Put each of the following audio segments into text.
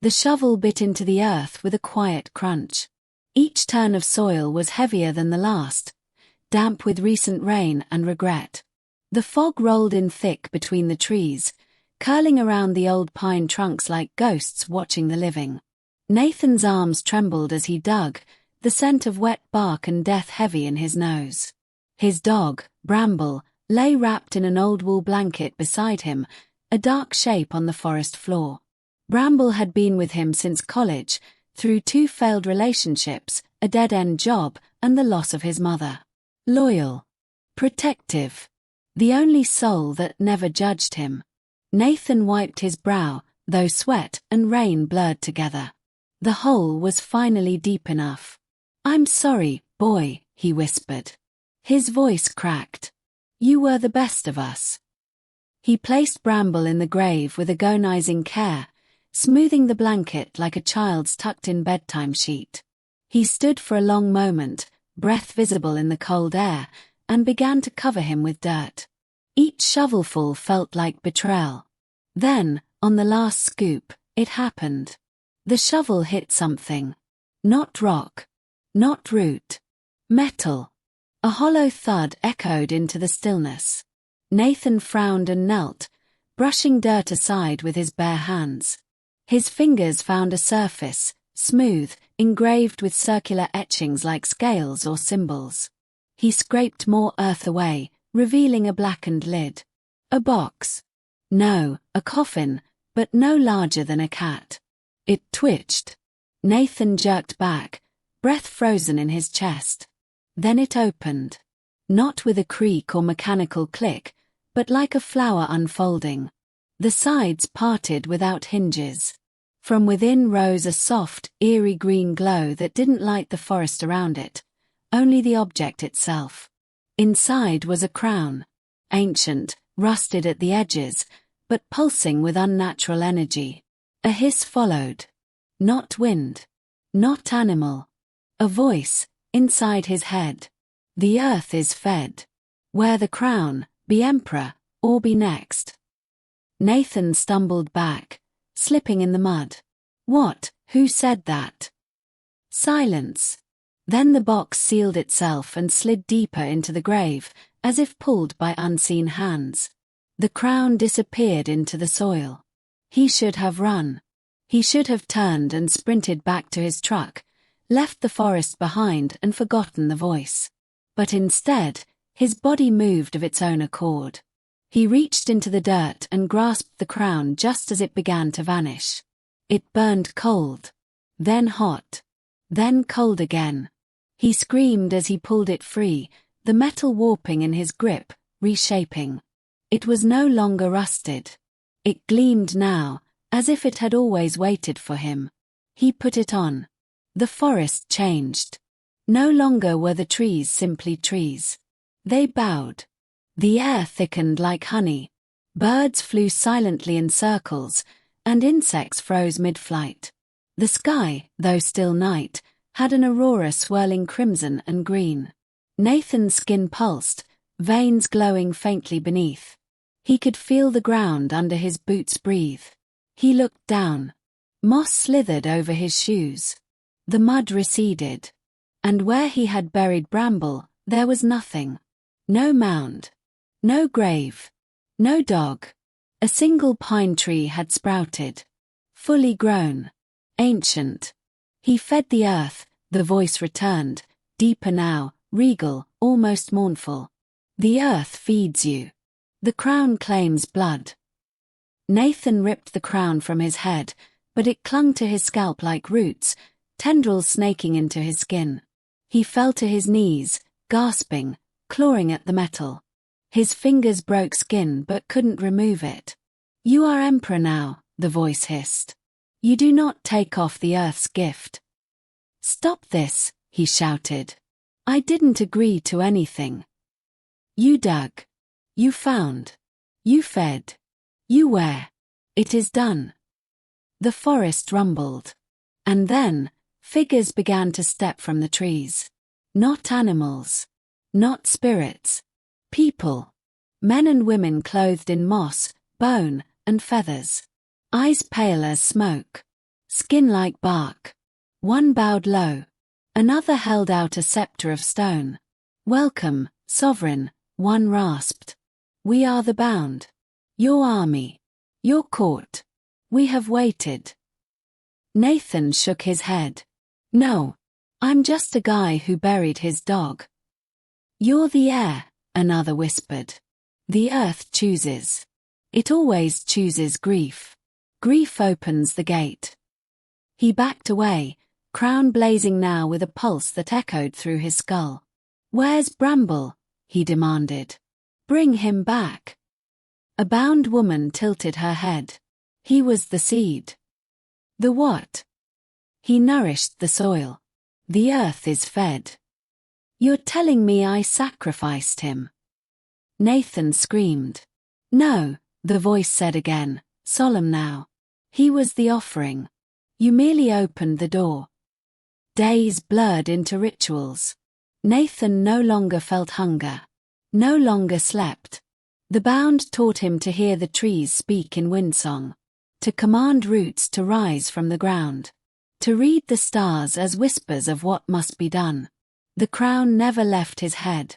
The shovel bit into the earth with a quiet crunch. Each turn of soil was heavier than the last, damp with recent rain and regret. The fog rolled in thick between the trees, curling around the old pine trunks like ghosts watching the living. Nathan's arms trembled as he dug, the scent of wet bark and death heavy in his nose. His dog, Bramble, lay wrapped in an old wool blanket beside him, a dark shape on the forest floor. Bramble had been with him since college, through 2 failed relationships, a dead-end job, and the loss of his mother. Loyal. Protective. The only soul that never judged him. Nathan wiped his brow, though sweat and rain blurred together. The hole was finally deep enough. "I'm sorry, boy," he whispered. His voice cracked. "You were the best of us." He placed Bramble in the grave with agonizing care, smoothing the blanket like a child's tucked-in bedtime sheet. He stood for a long moment, breath visible in the cold air, and began to cover him with dirt. Each shovelful felt like betrayal. Then, on the last scoop, it happened. The shovel hit something. Not rock. Not root. Metal. A hollow thud echoed into the stillness. Nathan frowned and knelt, brushing dirt aside with his bare hands. His fingers found a surface, smooth, engraved with circular etchings like scales or symbols. He scraped more earth away, revealing a blackened lid. A box. No, a coffin, but no larger than a cat. It twitched. Nathan jerked back, breath frozen in his chest. Then it opened. Not with a creak or mechanical click, but like a flower unfolding. The sides parted without hinges. From within rose a soft, eerie green glow that didn't light the forest around it, only the object itself. Inside was a crown. Ancient, rusted at the edges, but pulsing with unnatural energy. A hiss followed. Not wind. Not animal. A voice, inside his head. "The earth is fed. Wear the crown, be emperor, or be next." Nathan stumbled back, slipping in the mud. "What? Who said that?" Silence. Then the box sealed itself and slid deeper into the grave, as if pulled by unseen hands. The crown disappeared into the soil. He should have run. He should have turned and sprinted back to his truck, left the forest behind and forgotten the voice. But instead, his body moved of its own accord. He reached into the dirt and grasped the crown just as it began to vanish. It burned cold, then hot, then cold again. He screamed as he pulled it free, the metal warping in his grip, reshaping. It was no longer rusted. It gleamed now, as if it had always waited for him. He put it on. The forest changed. No longer were the trees simply trees. They bowed. The air thickened like honey. Birds flew silently in circles, and insects froze mid-flight. The sky, though still night, had an aurora swirling crimson and green. Nathan's skin pulsed, veins glowing faintly beneath. He could feel the ground under his boots breathe. He looked down. Moss slithered over his shoes. The mud receded. And where he had buried Bramble, there was nothing. No mound. No grave. No dog. A single pine tree had sprouted. Fully grown. Ancient. He fed the earth, the voice returned, deeper now, regal, almost mournful. The earth feeds you. The crown claims blood. Nathan ripped the crown from his head, but it clung to his scalp like roots, tendrils snaking into his skin. He fell to his knees, gasping, clawing at the metal. His fingers broke skin but couldn't remove it. "You are emperor now," the voice hissed. "You do not take off the earth's gift." "Stop this," he shouted. "I didn't agree to anything. You dug. You found. You fed. You wear. It is done." The forest rumbled. And then, figures began to step from the trees. Not animals. Not spirits. People. Men and women clothed in moss, bone, and feathers. Eyes pale as smoke. skin like bark. One bowed low. Another held out a scepter of stone. Welcome, sovereign, one rasped. We are the bound. Your army. Your court. We have waited. Nathan shook his head. No. I'm just a guy who buried his dog. You're the heir, another whispered. The earth chooses. It always chooses grief. Grief opens the gate. He backed away, crown blazing now with a pulse that echoed through his skull. Where's Bramble? He demanded. Bring him back. A bound woman tilted her head. He was the seed. The what? He nourished the soil. The earth is fed. You're telling me I sacrificed him? Nathan screamed. No, the voice said again, solemn now. He was the offering. You merely opened the door. Days blurred into rituals. Nathan no longer felt hunger. No longer slept. The bound taught him to hear the trees speak in windsong, to command roots to rise from the ground, to read the stars as whispers of what must be done. The crown never left his head.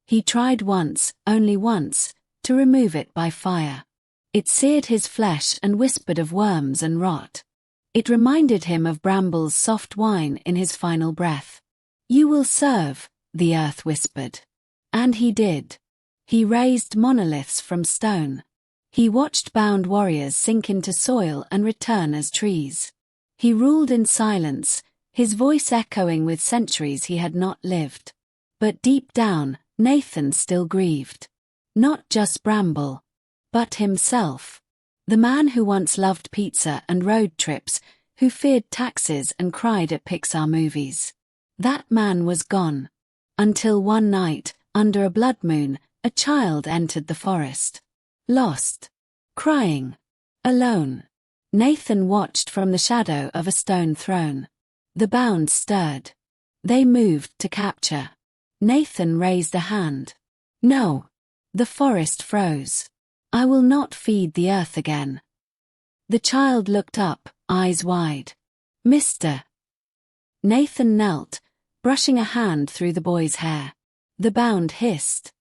He tried once, only once, to remove it by fire. It seared his flesh and whispered of worms and rot. It reminded him of Bramble's soft whine in his final breath. You will serve, the earth whispered. And he did. He raised monoliths from stone. He watched bound warriors sink into soil and return as trees. He ruled in silence, his voice echoing with centuries he had not lived. But deep down, Nathan still grieved. Not just Bramble, but himself. The man who once loved pizza and road trips, who feared taxes and cried at Pixar movies. That man was gone. Until one night, under a blood moon, a child entered the forest. Lost. Crying. Alone. Nathan watched from the shadow of a stone throne. The bound stirred. They moved to capture. Nathan raised a hand. No. The forest froze. I will not feed the earth again. The child looked up, eyes wide. Mister. Nathan knelt, brushing a hand through the boy's hair. The bound hissed.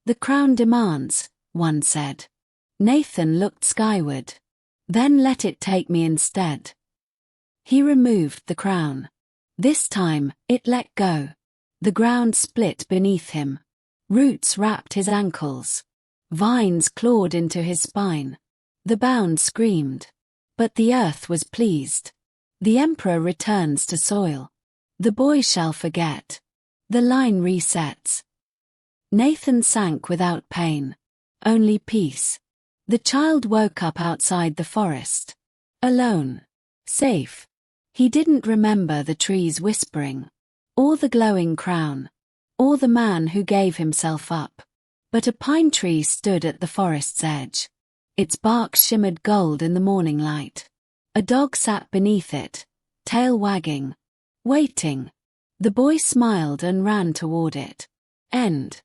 The crown demands, one said. Nathan looked skyward. Then let it take me instead. He removed the crown. This time, it let go. The ground split beneath him. Roots wrapped his ankles. Vines clawed into his spine. The bound screamed. But the earth was pleased. The emperor returns to soil. The boy shall forget. The line resets. Nathan sank without pain. Only peace. The child woke up outside the forest. Alone. Safe. He didn't remember the trees whispering, or the glowing crown, or the man who gave himself up. But a pine tree stood at the forest's edge. Its bark shimmered gold in the morning light. A dog sat beneath it, tail wagging, waiting. The boy smiled and ran toward it. End.